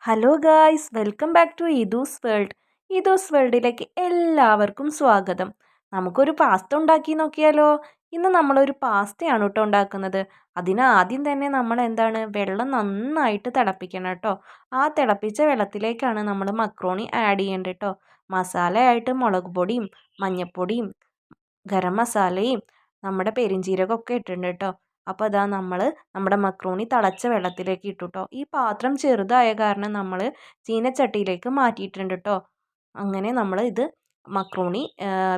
Hello guys, welcome back to Idhu's world. Idhu's വേൾഡിലേക്ക് എല്ലാവർക്കും സ്വാഗതം. നമുക്കൊരു പാസ്ത ഉണ്ടാക്കി നോക്കിയാലോ? ഇന്ന് നമ്മളൊരു പാസ്തയാണ് കേട്ടോ ഉണ്ടാക്കുന്നത്. അതിന് ആദ്യം തന്നെ നമ്മൾ വെള്ളം നന്നായിട്ട് തിളപ്പിക്കണം കേട്ടോ. ആ തിളപ്പിച്ച വെള്ളത്തിലേക്കാണ് നമ്മൾ മക്രോണി ആഡ് ചെയ്യേണ്ടത് കേട്ടോ. മസാലയായിട്ട് മുളക് പൊടിയും മഞ്ഞൾപ്പൊടിയും ഗരം മസാലയും നമ്മുടെ പെരിഞ്ജീരകമൊക്കെ ഇട്ടിട്ടുണ്ട് കേട്ടോ. അപ്പോൾ അതാ നമ്മൾ നമ്മുടെ മക്രോണി തിളച്ച വെള്ളത്തിലേക്ക് ഇട്ടു കേട്ടോ. ഈ പാത്രം ചെറുതായ കാരണം നമ്മൾ ചീനച്ചട്ടിയിലേക്ക് മാറ്റിയിട്ടുണ്ട് കേട്ടോ. അങ്ങനെ നമ്മൾ ഇത് മക്രോണി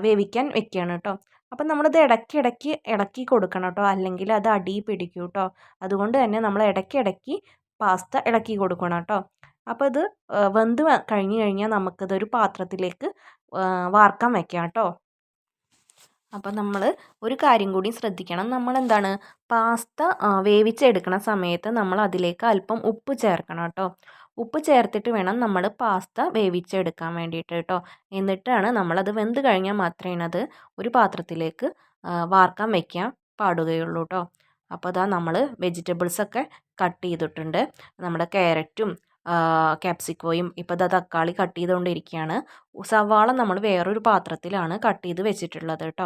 വേവിക്കാൻ വെക്കുകയാണ് കേട്ടോ. അപ്പം നമ്മളിത് ഇടയ്ക്കിടയ്ക്ക് ഇളക്കി കൊടുക്കണം കേട്ടോ, അല്ലെങ്കിൽ അത് അടി പിടിക്കും കേട്ടോ. അതുകൊണ്ട് തന്നെ നമ്മൾ ഇടയ്ക്കിടയ്ക്ക് പാസ്ത ഇളക്കി കൊടുക്കണം കേട്ടോ. അപ്പോൾ ഇത് വെന്ത് കഴിഞ്ഞ് കഴിഞ്ഞാൽ നമുക്കിതൊരു പാത്രത്തിലേക്ക് വാർക്കാൻ വെക്കാം കേട്ടോ. അപ്പം നമ്മൾ ഒരു കാര്യം കൂടി ശ്രദ്ധിക്കണം. നമ്മളെന്താണ് പാസ്ത വേവിച്ചെടുക്കുന്ന സമയത്ത് നമ്മൾ അതിലേക്ക് അല്പം ഉപ്പ് ചേർക്കണം കേട്ടോ. ഉപ്പ് ചേർത്തിട്ട് വേണം നമ്മൾ പാസ്ത വേവിച്ചെടുക്കാൻ വേണ്ടിയിട്ട് കേട്ടോ. എന്നിട്ടാണ് നമ്മളത് വെന്ത് കഴിഞ്ഞാൽ മാത്രമേ അത് ഒരു പാത്രത്തിലേക്ക് വാർക്കാൻ വയ്ക്കാൻ പാടുകയുള്ളൂ കേട്ടോ. അപ്പോൾ അതാ നമ്മൾ വെജിറ്റബിൾസൊക്കെ കട്ട് ചെയ്തിട്ടുണ്ട്. നമ്മുടെ ക്യാരറ്റും ക്യാപ്സിക്കോയും ഇപ്പോൾ ഇതാ തക്കാളി കട്ട് ചെയ്തുകൊണ്ടിരിക്കുകയാണ്. സവാള നമ്മൾ വേറൊരു പാത്രത്തിലാണ് കട്ട് ചെയ്ത് വെച്ചിട്ടുള്ളത് കേട്ടോ.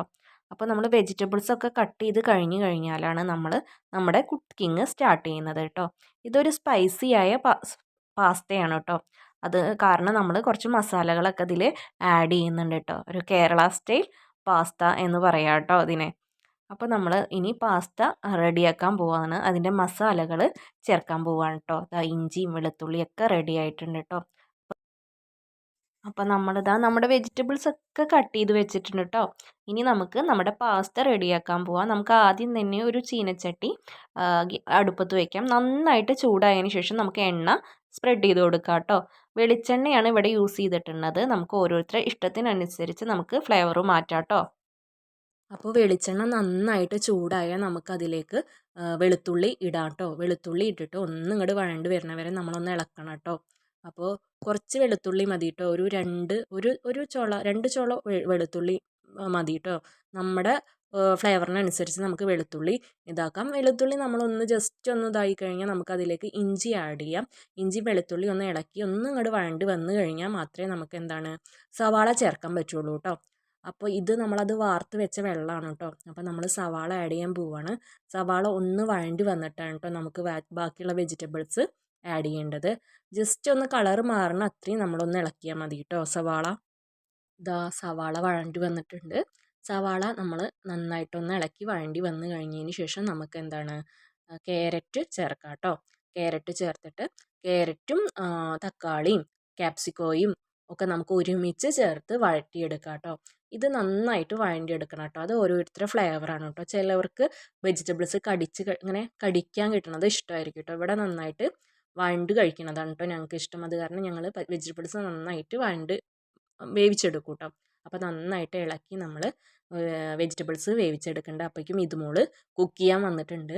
അപ്പോൾ നമ്മൾ വെജിറ്റബിൾസൊക്കെ കട്ട് ചെയ്ത് കഴിഞ്ഞ് കഴിഞ്ഞാലാണ് നമ്മൾ നമ്മുടെ കുക്കിംഗ് സ്റ്റാർട്ട് ചെയ്യുന്നത് കേട്ടോ. ഇതൊരു സ്പൈസിയായ പാസ്തയാണ് കേട്ടോ. അത് കാരണം നമ്മൾ കുറച്ച് മസാലകളൊക്കെ ഇതിൽ ആഡ് ചെയ്യുന്നുണ്ട് കേട്ടോ. ഒരു കേരള സ്റ്റൈൽ പാസ്ത എന്ന് പറയാം കേട്ടോ അതിനെ. അപ്പോൾ നമ്മൾ ഇനി പാസ്ത റെഡിയാക്കാൻ പോവാണ്. അതിൻ്റെ മസാലകൾ ചേർക്കാൻ പോവാണ് കേട്ടോ. ഇഞ്ചിയും വെളുത്തുള്ളിയൊക്കെ റെഡി ആയിട്ടുണ്ട് കേട്ടോ. അപ്പോൾ നമ്മളിതാ നമ്മുടെ വെജിറ്റബിൾസ് ഒക്കെ കട്ട് ചെയ്ത് വെച്ചിട്ടുണ്ട് കേട്ടോ. ഇനി നമുക്ക് നമ്മുടെ പാസ്ത റെഡിയാക്കാൻ പോവാം. നമുക്ക് ആദ്യം തന്നെ ഒരു ചീനച്ചട്ടി അടുപ്പത്ത് വയ്ക്കാം. നന്നായിട്ട് ചൂടായതിന് ശേഷം നമുക്ക് എണ്ണ സ്പ്രെഡ് ചെയ്ത് കൊടുക്കാം കേട്ടോ. വെളിച്ചെണ്ണയാണ് ഇവിടെ യൂസ് ചെയ്തിട്ടുള്ളത്. നമുക്ക് ഓരോരുത്തരുടെ ഇഷ്ടത്തിനനുസരിച്ച് നമുക്ക് ഫ്ലേവർ മാറ്റാം കേട്ടോ. അപ്പോൾ വെളിച്ചെണ്ണ നന്നായിട്ട് ചൂടായാൽ നമുക്കതിലേക്ക് വെളുത്തുള്ളി ഇടാം കേട്ടോ. വെളുത്തുള്ളി ഇട്ടിട്ട് ഒന്നും ഇങ്ങോട്ട് വഴണ്ട് വരുന്ന വരെ നമ്മളൊന്ന് ഇളക്കണം കേട്ടോ. അപ്പോൾ കുറച്ച് വെളുത്തുള്ളി മതി കേട്ടോ. ഒരു ചുള 2 ചുള വെളുത്തുള്ളി മതി കേട്ടോ. നമ്മുടെ ഫ്ലേവറിനനുസരിച്ച് നമുക്ക് വെളുത്തുള്ളി ഇതാക്കാം. വെളുത്തുള്ളി നമ്മളൊന്ന് ജസ്റ്റ് ഒന്ന് ഇതായി കഴിഞ്ഞാൽ നമുക്കതിലേക്ക് ഇഞ്ചി ആഡ് ചെയ്യാം. ഇഞ്ചി വെളുത്തുള്ളി ഒന്ന് ഇളക്കി ഒന്നും ഇങ്ങോട്ട് വഴണ്ട് വന്നു കഴിഞ്ഞാൽ മാത്രമേ നമുക്ക് സവാള ചേർക്കാൻ പറ്റുള്ളൂ കേട്ടോ. അപ്പോൾ ഇത് നമ്മളത് വാർത്ത് വെച്ച വെള്ളമാണ് കേട്ടോ. അപ്പോൾ നമ്മൾ സവാള ആഡ് ചെയ്യാൻ പോവുകയാണ്. സവാള ഒന്ന് വഴണ്ടി വന്നിട്ടാണ് കേട്ടോ നമുക്ക് ബാക്കിയുള്ള വെജിറ്റബിൾസ് ആഡ് ചെയ്യേണ്ടത്. ജസ്റ്റ് ഒന്ന് കളർ മാറണം അത്രയും നമ്മളൊന്ന് ഇളക്കിയാൽ മതി കേട്ടോ. സവാള വഴണ്ടി വന്നിട്ടുണ്ട്. സവാള നമ്മൾ നന്നായിട്ടൊന്ന് ഇളക്കി വഴണ്ടി വന്നു കഴിഞ്ഞതിന് ശേഷം നമുക്ക് ക്യാരറ്റ് ചേർക്കാം കേട്ടോ. ക്യാരറ്റ് ചേർത്തിട്ട് ക്യാരറ്റും തക്കാളിയും ക്യാപ്സിക്കോയും ഒക്കെ നമുക്ക് ഒരുമിച്ച് ചേർത്ത് വഴറ്റിയെടുക്കാം കേട്ടോ. ഇത് നന്നായിട്ട് വഴറ്റിയെടുക്കണം കേട്ടോ. അത് ഓരോരുത്തരുടെ ഫ്ലേവറാണ് കേട്ടോ. ചിലവർക്ക് വെജിറ്റബിൾസ് ഇങ്ങനെ കടിക്കാൻ കിട്ടുന്നത് ഇഷ്ടമായിരിക്കും കേട്ടോ. ഇവിടെ നന്നായിട്ട് വഴണ്ട് കഴിക്കുന്നതാണ് കേട്ടോ ഞങ്ങൾക്ക് ഇഷ്ടം. അത് കാരണം ഞങ്ങൾ വെജിറ്റബിൾസ് നന്നായിട്ട് വഴണ്ട് വേവിച്ചെടുക്കും കേട്ടോ. അപ്പോൾ നന്നായിട്ട് ഇളക്കി നമ്മൾ വെജിറ്റബിൾസ് വേവിച്ചെടുക്കേണ്ട. അപ്പോഴേക്കും ഇതുമോള് കുക്ക് ചെയ്യാൻ വന്നിട്ടുണ്ട്.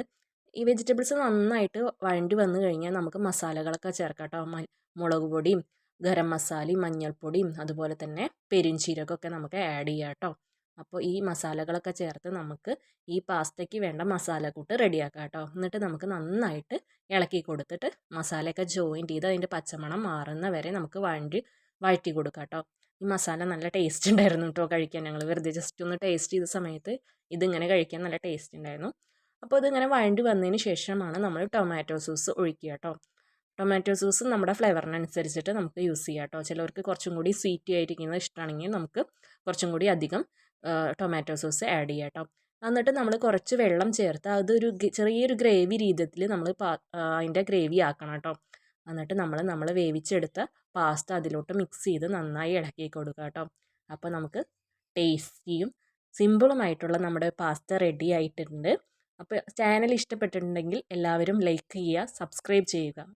ഈ വെജിറ്റബിൾസ് നന്നായിട്ട് വഴണ്ടി വന്നു കഴിഞ്ഞാൽ നമുക്ക് മസാലകളൊക്കെ ചേർക്കാം കേട്ടോ. മുളക് പൊടിയും ഗരം മസാലയും മഞ്ഞൾപ്പൊടിയും അതുപോലെ തന്നെ പെരുംജീരകമൊക്കെ നമുക്ക് ആഡ് ചെയ്യാം കേട്ടോ. അപ്പോൾ ഈ മസാലകളൊക്കെ ചേർത്ത് നമുക്ക് ഈ പാസ്തയ്ക്ക് വേണ്ട മസാലക്കൂട്ട് റെഡിയാക്കാം കേട്ടോ. എന്നിട്ട് നമുക്ക് നന്നായിട്ട് ഇളക്കി കൊടുത്തിട്ട് മസാലയൊക്കെ ജോയിൻറ്റ് ചെയ്ത് അതിൻ്റെ പച്ചമണം മാറുന്ന വരെ നമുക്ക് വഴറ്റി കൊടുക്കാം കേട്ടോ. ഈ മസാല നല്ല ടേസ്റ്റ് ഉണ്ടായിരുന്നു കേട്ടോ കഴിക്കാൻ. ഞങ്ങൾ വെറുതെ ജസ്റ്റ് ഒന്ന് ടേസ്റ്റ് ചെയ്ത സമയത്ത് ഇതിങ്ങനെ കഴിക്കാൻ നല്ല ടേസ്റ്റ് ഉണ്ടായിരുന്നു. അപ്പോൾ ഇതിങ്ങനെ വഴണ്ടി വന്നതിന് ശേഷമാണ് നമ്മൾ ടൊമാറ്റോ സോസ് ഒഴിക്കുക കേട്ടോ. ടൊമാറ്റോ സോസ് നമ്മുടെ ഫ്ലേവറിനനുസരിച്ചിട്ട് നമുക്ക് യൂസ് ചെയ്യാം കേട്ടോ. ചിലവർക്ക് കുറച്ചും കൂടി സ്വീറ്റി ആയിരിക്കുന്നത് ഇഷ്ടമാണെങ്കിൽ നമുക്ക് കുറച്ചും കൂടി അധികം ടൊമാറ്റോ സോസ് ആഡ് ചെയ്യാം കേട്ടോ. എന്നിട്ട് നമ്മൾ കുറച്ച് വെള്ളം ചേർത്ത് അതൊരു ചെറിയൊരു ഗ്രേവി രീതിയിൽ നമ്മൾ അതിൻ്റെ ഗ്രേവി ആക്കണം കേട്ടോ. എന്നിട്ട് നമ്മൾ വേവിച്ചെടുത്ത പാസ്ത അതിലോട്ട് മിക്സ് ചെയ്ത് നന്നായി ഇളക്കി കൊടുക്കുക കേട്ടോ. അപ്പോൾ നമുക്ക് ടേസ്റ്റിയും സിമ്പിളുമായിട്ടുള്ള നമ്മുടെ പാസ്ത റെഡി ആയിട്ടുണ്ട്. അപ്പോൾ ചാനൽ ഇഷ്ടപ്പെട്ടിട്ടുണ്ടെങ്കിൽ എല്ലാവരും ലൈക്ക് ചെയ്യുക, സബ്സ്ക്രൈബ് ചെയ്യുക.